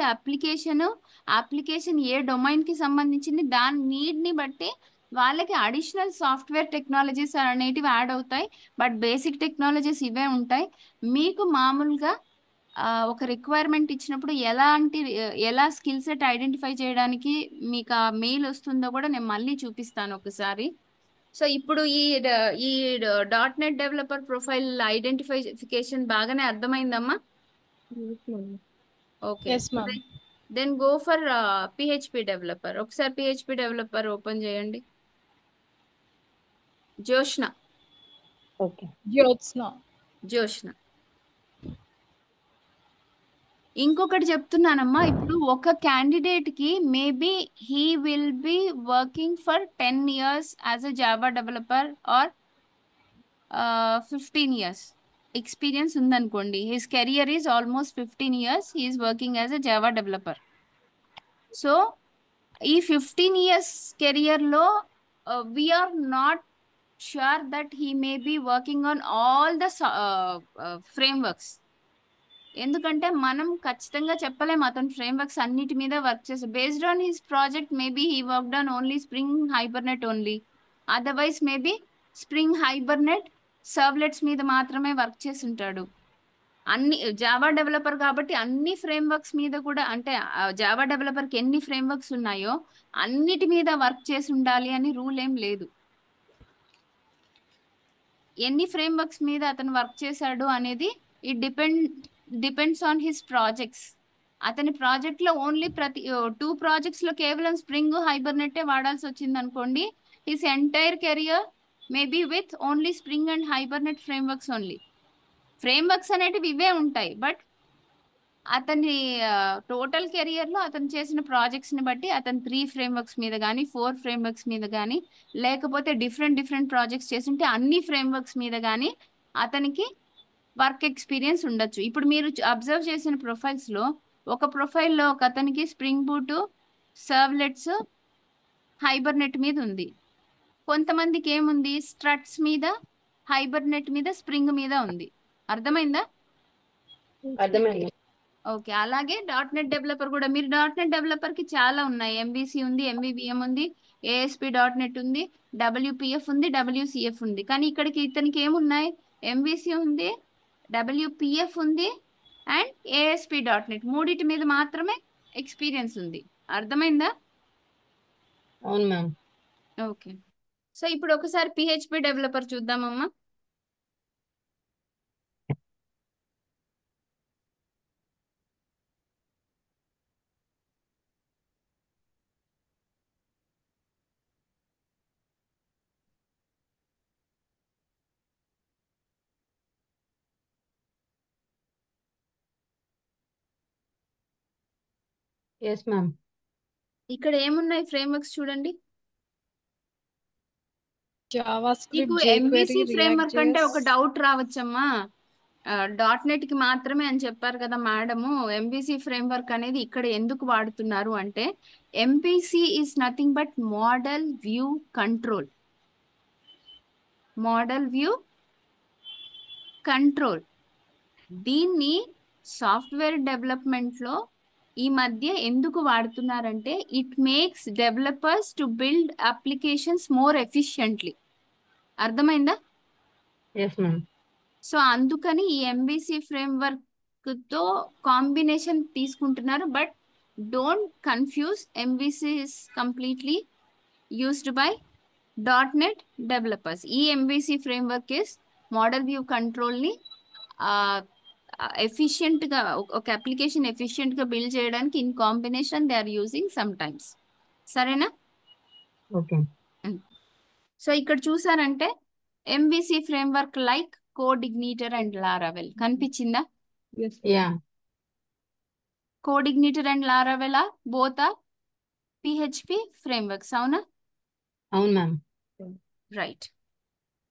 అప్లికేషన్ ఏ డొమైన్ కి సంబంధించింది, దాని నీడ్ ని బట్టి వాళ్ళకి అడిషనల్ సాఫ్ట్వేర్ టెక్నాలజీస్ అనేటివి యాడ్ అవుతాయి. బట్ బేసిక్ టెక్నాలజీస్ ఇవే ఉంటాయి. మీకు మామూలుగా ఒక రిక్వైర్మెంట్ ఇచ్చినప్పుడు ఎలా స్కిల్ సెట్ ఐడెంటిఫై చేయడానికి మీకు ఆ మెయిల్ వస్తుందో కూడా నేను మళ్ళీ చూపిస్తాను ఒకసారి. సో ఇప్పుడు ఈ .NET డెవలపర్ ప్రొఫైల్ ఐడెంటిఫికేషన్ బాగానే అర్థమైందమ్మా? Okay, Yes, ma'am. Then go for PHP developer. ఒకసారి PHP డెవలపర్ ఓపెన్ చేయండి. జోష్న. ఓకే. జోష్న. ఇంకొకటి చెప్తున్నానమ్మా, ఇప్పుడు ఒక క్యాండిడేట్ కి maybe he will be working for 10 years as a Java developer or 15 years experience ఉందనుకోండి. His career is almost 15 years he's working as a Java developer. So ఈ 15 years career లో we're not sure that he may be working on all the frameworks. ఎందుకంటే మనం ఖచ్చితంగా చెప్పలేము అతను frameworks అన్నిటి మీద వర్క్ చేసి. Based on his project maybe he worked on only spring Hibernate only, otherwise maybe spring Hibernate servlets మీద మాత్రమే వర్క్ చేసి ఉంటాడు. అన్ని జావా డెవలపర్ కాబట్టి అన్ని ఫ్రేమ్వర్క్స్ మీద కూడా, అంటే జావా డెవలపర్కి ఎన్ని ఫ్రేమ్వర్క్స్ ఉన్నాయో అన్నిటి మీద వర్క్ చేసి ఉండాలి అని రూల్ ఏం లేదు. ఎన్ని ఫ్రేమ్వర్క్స్ మీద అతను వర్క్ చేశాడు అనేది it depends on his projects. అతని ప్రాజెక్ట్ లో ఓన్లీ 2 ప్రాజెక్ట్స్ లో కేవలం స్ప్రింగ్ హైబర్నెట్ వాడాల్సి వచ్చింది అనుకోండి, his entire career maybe with only spring and Hibernate frameworks only. Frameworks అనేటివి ఇవే ఉంటాయి, బట్ అతని టోటల్ కెరియర్ లో అతను చేసిన ప్రాజెక్ట్స్ ని బట్టి అతను 3 ఫ్రేమ్వర్క్స్ మీద కానీ 4 ఫ్రేమ్వర్క్స్ మీద కానీ, లేకపోతే డిఫరెంట్ ప్రాజెక్ట్స్ చేస్తుంటే అన్ని ఫ్రేమ్వర్క్స్ మీద కానీ అతనికి వర్క్ ఎక్స్పీరియన్స్ ఉండొచ్చు. ఇప్పుడు మీరు అబ్జర్వ్ చేసిన ప్రొఫైల్స్ లో ఒక ప్రొఫైల్లో ఒక అతనికి స్ప్రింగ్ బూట్, సర్వ్లెట్స్, హైబర్నెట్ మీద ఉంది. కొంతమందికి ఏముంది, స్ట్రట్స్ మీద, హైబర్నెట్ మీద, స్ప్రింగ్ మీద ఉంది. అర్థమైందా? అర్థమైంది. ఓకే, అలాగే .NET డెవలపర్ కూడా, మీరు .NET డెవలపర్ కి చాలా ఉన్నాయి. MVC ఉంది, MVVM ఉంది, ASP.NET ఉంది, WPF ఉంది, WCF ఉంది. కానీ ఇతనికి ఏమున్నాయి, MVC ఉంది, WPF ఉంది అండ్ ASP.NET మూడిటి మీద మాత్రమే ఎక్స్పీరియన్స్ ఉంది. అర్థమైందా? అవును మ్యామ్. ఓకే, సో ఇప్పుడు ఒకసారి PHP డెవలపర్ చూద్దామమ్మా. Yes ma'am. ఇక్కడ ఏమున్నాయి ఫ్రేమ్వర్క్స్ చూడండి. జావా నీకు script, jQuery, MVC React framework అంటే ఒక JS. డౌట్ రావచ్చమ్మా. డాట్ నెట్ కి మాత్రమే అని చెప్పారు కదా మేడము. ఎంబీసీ ఫ్రేమ్వర్క్ అనేది ఇక్కడ ఎందుకు వాడుతున్నారు అంటే MVC is nothing but model view control. Model view control దీన్ని సాఫ్ట్వేర్ డెవలప్మెంట్ లో ఈ మధ్య ఎందుకు వాడుతున్నారంటే it makes developers to build applications more efficiently. అర్థమైందా? Yes ma'am. సో అందుకని ఈ ఎంబీసీ ఫ్రేమ్వర్క్ తో కాంబినేషన్ తీసుకుంటున్నారు. But don't confuse, MVC is completely used by dot net developers. ఈ MVC framework is model view control ని efficient గా ఒక application efficient గా బిల్డ్ చేయడానికి in combination they are using some times. సరేనా? Okay. So ఇక్కడ చూసారంటే MVC framework like CodeIgniter and Laravel కనిపించిందా? Yes. Yeah. CodeIgniter and Laravel both are PHP frameworks. అవునా? అవును మ్యామ్. రైట్.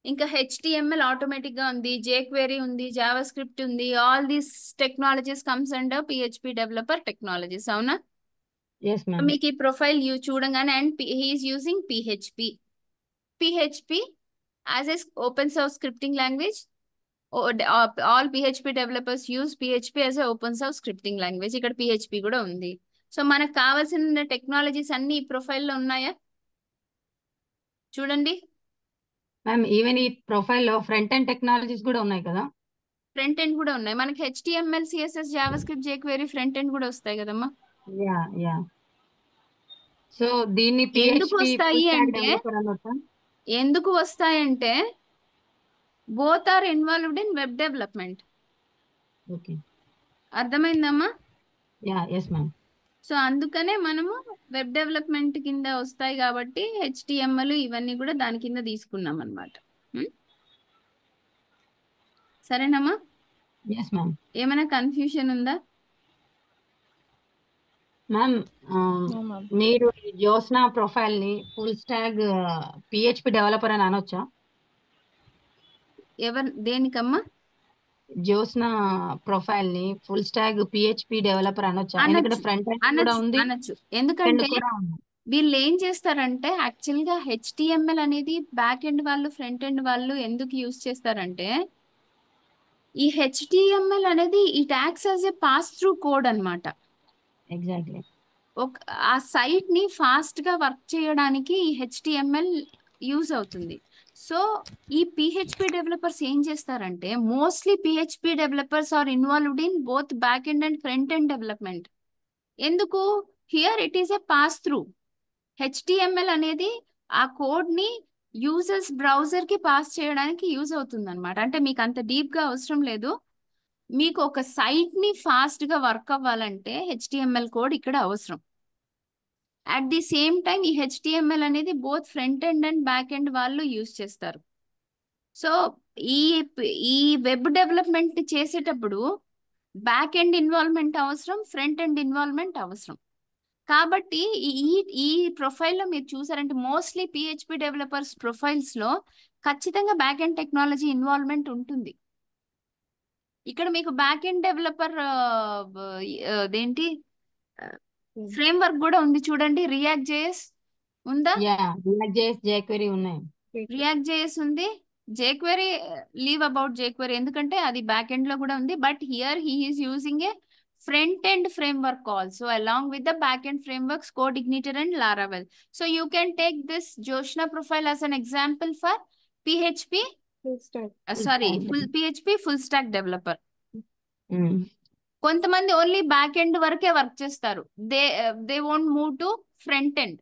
ఇంకా హెచ్టిఎంఎల్ ఆటోమేటిక్ గా ఉంది, jQuery ఉంది, జావా స్క్రిప్ట్ ఉంది. All these technologies comes under PHP developer technologies. అవునా? Yes ma'am. మీకు ఈ ప్రొఫైల్ చూడంగానే and he's using PHP as a open source scripting language. All PHP developers use PHP as a open source scripting language. ఇక్కడ PHP కూడా ఉంది. So మనకు కావాల్సిన టెక్నాలజీస్ అన్ని ఈ ప్రొఫైల్లో ఉన్నాయా? చూడండి. మ్యామ్ ఈవెన్ ఈ ప్రొఫైల్లో ఫ్రంట్ ఎండ్ టెక్నాలజీస్ కూడా ఉన్నాయి కదా? ఫ్రంట్ ఎండ్ కూడా ఉన్నాయి. మనకి HTML, CSS, JavaScript, jQuery front end కూడా వస్తాయి కదమ్మా. Yeah yeah. సో దీన్ని ఎందుకు పిహెచ్పి ఫుల్ వస్తాయి స్టాక్ అంటే డెవలపర్ అనొచ్చా? ఎందుకు వస్తాయంటే both are involved in web development. Okay. అర్థమైందమ్మా? యా. Yes ma'am. సో అందుకనే మనము వెబ్ డెవలప్మెంట్ కింద వస్తాయి కాబట్టి హెచ్టిఎంఎల్ ఇవన్నీ కూడా దాని కింద తీసుకున్నాం అనమాట. సరేనమ్మా? Yes ma'am. ఏమైనా కన్ఫ్యూషన్ ఉందా? Ma'am No, ma'am. మీరు ఈ జ్యోత్స్న ప్రొఫైల్ ని ఫుల్ స్టాక్ పిహెచ్పి డెవలపర్ అని అనొచ్చా? దేనికమ్మా? జ్యోత్స్న ప్రొఫైల్ ని ఫుల్ స్టాక్ పిహెచ్పి డెవలపర్ అనొచ్చా? ఎందుకంటే అనొచ్చు ఫ్రంట్ ఎండ్ కూడా అనొచ్చు ఉంది, అనొచ్చు. ఎండ్ ఎందుకంటే కూడా ఉంది. వీళ్ళు ఏం చేస్తారంటే యాక్చువల్ గా హెచ్టిఎంఎల్ అనేది బ్యాక్ ఎండ్ వాళ్ళు ఫ్రంట్ ఎండ్ వాళ్ళు ఎందుకు యూజ్ చేస్తారంటే ఈ హెచ్టిఎంఎల్ అనేది it acts as a pass through code అన్నమాట. ఎగ్జాక్ట్లీ. ఆ సైట్ ని ఫాస్ట్ గా వర్క్ చేయడానికి ఈ హెచ్టిఎంఎల్ యూజ్ అవుతుంది. సో ఈ పిహెచ్పి డెవలపర్స్ ఏం చేస్తారంటే mostly PHP developers are involved in both back end and front end development. ఎందుకు? Here it is a pass through. HTML అనేది ఆ కోడ్ ని యూజర్స్ బ్రౌజర్ కి పాస్ చేయడానికి యూజ్ అవుతుంది అనమాట. అంటే మీకు అంత డీప్ గా అవసరం లేదు. మీకు ఒక సైట్ ని ఫాస్ట్ గా వర్క్ అవ్వాలంటే హెచ్టిఎంఎల్ కోడ్ ఇక్కడ అవసరం. అట్ ది సేమ్ టైం ఈ హెచ్టిఎంఎల్ అనేది both front end and back end వాళ్ళు యూజ్ చేస్తారు. సో ఈ ఈ వెబ్ డెవలప్మెంట్ చేసేటప్పుడు బ్యాక్ ఎండ్ ఇన్వాల్వ్మెంట్ అవసరం, ఫ్రంట్ ఎండ్ ఇన్వాల్వ్మెంట్ అవసరం. కాబట్టి ఈ ఈ ప్రొఫైల్లో మీరు చూసారంటే మోస్ట్లీ పిహెచ్పి డెవలపర్స్ ప్రొఫైల్స్ లో ఖచ్చితంగా బ్యాక్ ఎండ్ టెక్నాలజీ ఇన్వాల్వ్మెంట్ ఉంటుంది. ఇక్కడ మీకు బ్యాక్ ఎండ్ డెవలపర్ అదేంటి ఫ్రేమ్వర్క్ కూడా ఉంది చూడండి. రియాక్ట్ జేఎస్ ఉందా? యా. రియాక్ట్ జేఎస్, jQuery ఉన్నాయి. రియాక్ట్ జేఎస్ ఉంది. jQuery లీవ్ అబౌట్ jQuery ఎందుకంటే అది బ్యాక్ ఎండ్ లో కూడా ఉంది. But here he is using a front end framework also along with the back end frameworks Codeigniter and Laravel. So you can take this Jyotsna profile as an example for PHP Full stack. full PHP full stack developer. Mm. కొంతమంది only back end వరకే work చేస్తారు. They won't move to front end.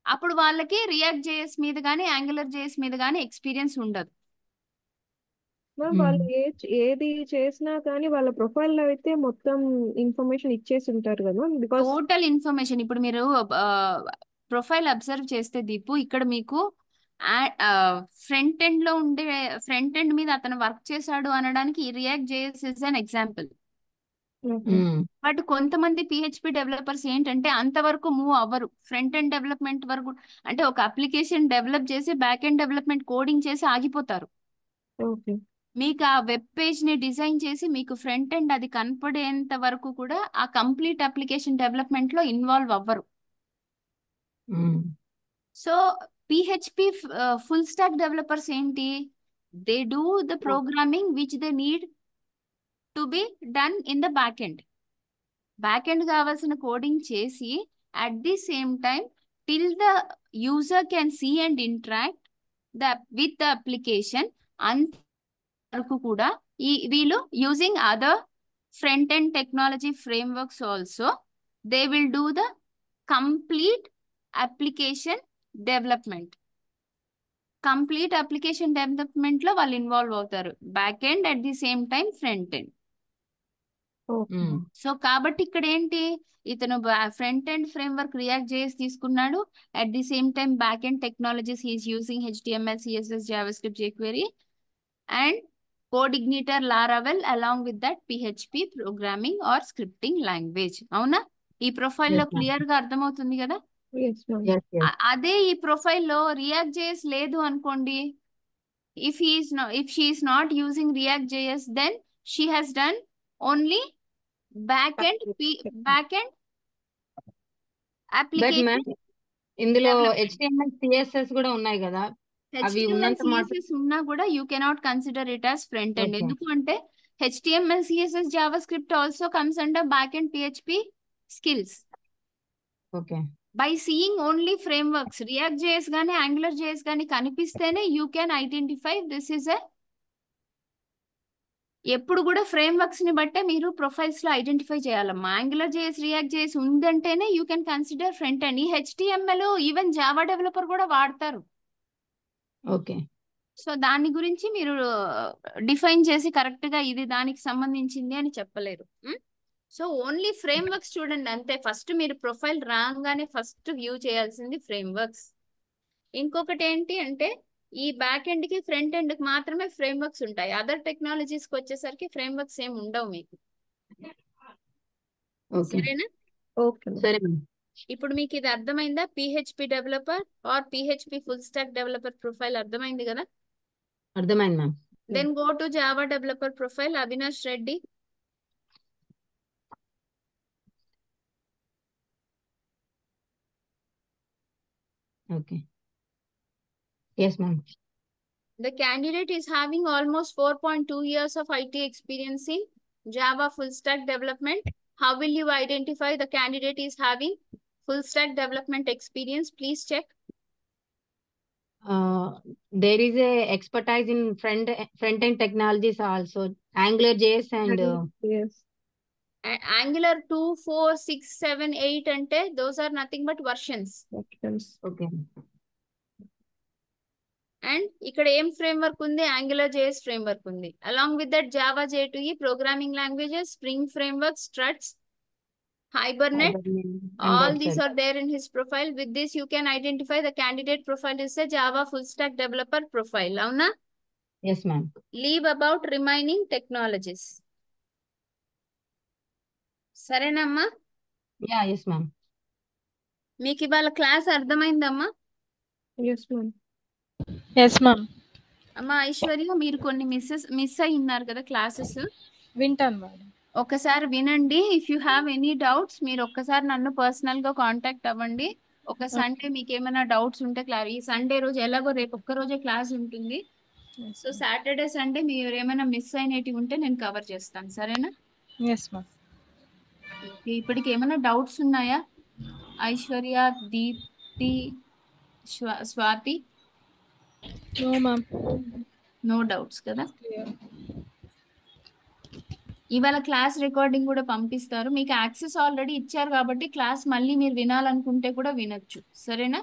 అప్పుడు వాళ్ళకి react JS మీద కానీ angular JS మీద కానీ experience ఉండదు. మ్యామ్ వాళ్ళు ఏది చేసినా కానీ వాళ్ళ ప్రొఫైల్ లో అయితే మొత్తం ఇన్ఫర్మేషన్ ఇచ్చేసి ఉంటారు కదా, బికాస్ టోటల్ ఇన్ఫర్మేషన్ ఇప్పుడు మీరు ప్రొఫైల్ అబ్జర్వ్ చేస్తే దీపు ఇక్కడ మీకు ఫ్రంట్ ఎండ్ లో ఉండే ఫ్రంట్ ఎండ్ మీద అతను వర్క్ చేశాడు అనడానికి ఈ react JS is an example. Okay. But కొంతమంది పిహెచ్పి డెవలపర్స్ ఏంటంటే అంతవరకు మూవ్ అవ్వరు. ఫ్రంట్ ఎండ్ డెవలప్మెంట్ వరకు, అంటే ఒక అప్లికేషన్ డెవలప్ చేసి బ్యాక్ ఎండ్ డెవలప్మెంట్ కోడింగ్ చేసి ఆగిపోతారు. ఓకే. మీకు ఆ వెబ్ పేజ్ ని డిజైన్ చేసి మీకు ఫ్రంట్ ఎండ్ అది కనపడేంత వరకు కూడా ఆ కంప్లీట్ అప్లికేషన్ డెవలప్మెంట్ లో ఇన్వాల్వ్ అవ్వరు. So PHP full stack developers ఏంటి, they do the programming which they need to be done in the back end. Back end కావాల్సిన కోడింగ్ చేసి at the same time till the user can see and interact with the application అంతవరకు కూడా వీళ్ళు using other front end technology frameworks also they will do the complete application development. Complete application development లో వాళ్ళు involve అవుతారు, back end at the same time front end. Okay. So కాబట్టి ఇక్కడ ఏంటి, ఇతను front end framework React JS తీసుకున్నాడు, at the same time back end technologies he's using HTML CSS JavaScript jQuery and CodeIgniter Laravel along with that PHP programming or scripting language. అవునా? ఈ profile లో Yes, ma'am. Clear గా అర్థమవుతుంది కదా. Yes ma'am. Yes, yes. అదే ఈ profile లో react JS లేదు అనుకోండి, if she is not using React JS, then she has done only backend But application ma'am ఇందులో development. HTML CSS కూడా ఉన్నాయి కదా, అవి HTML ఉన్నంత మాత్రం. CSS ఉన్నా కూడా you cannot consider it as front end. Okay. ఎందుకు అంటే HTML CSS JavaScript also comes under backend PHP skills. Okay. By seeing only frameworks, React JS గానీ Angular JS గానీ కనిపిస్తేనే you can identify this is a. ఎప్పుడు కూడా frameworks ని బట్టే మీరు profiles లో ఐడెంటిఫై చేయాలమ్మా. యాంగులర్ జేఎస్ రియాక్ట్ జేఎస్ ఉందంటేనే you can consider front end. ఈ హెచ్టిఎంఎల్ ఈవెన్ జావా డెవలపర్ కూడా వాడతారు. ఓకే. సో దాని గురించి మీరు డిఫైన్ చేసి కరెక్ట్ గా ఇది దానికి సంబంధించింది అని చెప్పలేరు. సో ఓన్లీ ఫ్రేమ్వర్క్స్ చూడండి అంతే. ఫస్ట్ మీరు ప్రొఫైల్ రాగానే ఫస్ట్ వ్యూ చేయాల్సింది ఫ్రేమ్వర్క్స్. ఇంకొకటి ఏంటి అంటే ఈ బ్యాక్ ఎండ్ కి ఫ్రంట్ ఎండ్ కి మాత్రమే ఫ్రేమ్వర్క్స్ ఉంటాయి. అదర్ టెక్నాలజీస్ కి వచ్చేసరికి ఫ్రేమ్వర్క్స్ ఏమి ఉండవు మీకు. ఓకే. సరేనా? ఓకే. సరే మ్యామ్. ఇప్పుడు మీకు ఇది అర్థమైందా? PHP developer or PHP full stack developer profile అర్థమైంది కదా. అర్థమైంది ma'am. Then go to Java developer profile, Avinash Reddy. Okay. Yes, ma'am. The candidate is having almost 4.2 years of IT experience in Java full stack development. How will you identify the candidate is having full stack development experience? Please check. There is a expertise in front end technologies also, Angular JS and yes. Angular 2, 4, 6, 7, 8 ante those are nothing but versions. okay. And ఇక్కడ ఏం framework ఉంది? Angular JS framework ఉంది. Along with that Java J2E programming languages, Spring framework, Struts, Hibernate, And all that's these it. are there in his profile. With this you can identify the candidate profile is a Java full stack developer profile. అవునా? Yes, ma'am. Leave about remaining technologies. సరేనమ్మా? Yeah, yes, ma'am. మీకు ఇవాళ class అర్థమైందమ్మా? Yes ma'am. Yes ma'am. అమ్మా ఐశ్వర్య, మీరు కొన్ని miss అయి ఉన్నారు కదా క్లాసెస్. వింటాను మేడం. ఒకసారి వినండి. If you have any doubts మీరు ఒక్కసారి నన్ను పర్సనల్ గా కాంటాక్ట్ అవ్వండి. ఒక సండే మీకు ఏమైనా డౌట్స్ ఉంటే ఈ సండే రోజు ఎలాగో రేపు ఒక్క రోజే క్లాస్ ఉంటుంది. సో సాటర్డే సండే మీరు ఏమైనా మిస్ అయినవి ఉంటే నేను కవర్ చేస్తాను. సరేనా? Yes ma'am. ఇప్పటికి ఏమైనా డౌట్స్ ఉన్నాయా? Aishwarya, Deepti, Swathi? No ma'am. No doubts కదా. క్లియర్. ఇవాళ క్లాస్ రికార్డింగ్ కూడా పంపిస్తారు. మీకు యాక్సెస్ ఆల్రెడీ ఇచ్చారు కాబట్టి క్లాస్ మళ్ళీ మీరు వినాలనుకుంటే కూడా వినొచ్చు. సరేనా?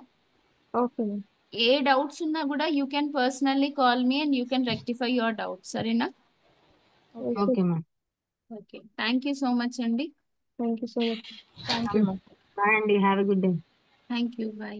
Okay ma'am. ఏ డౌట్స్ ఉన్నా కూడా you can personally call me and you can rectify your doubts. సరేనా? Okay, ma'am. Okay, thank you so much అండి. Thank you so much. Thank you ma'am. Bye, and have a good day. Thank you, bye.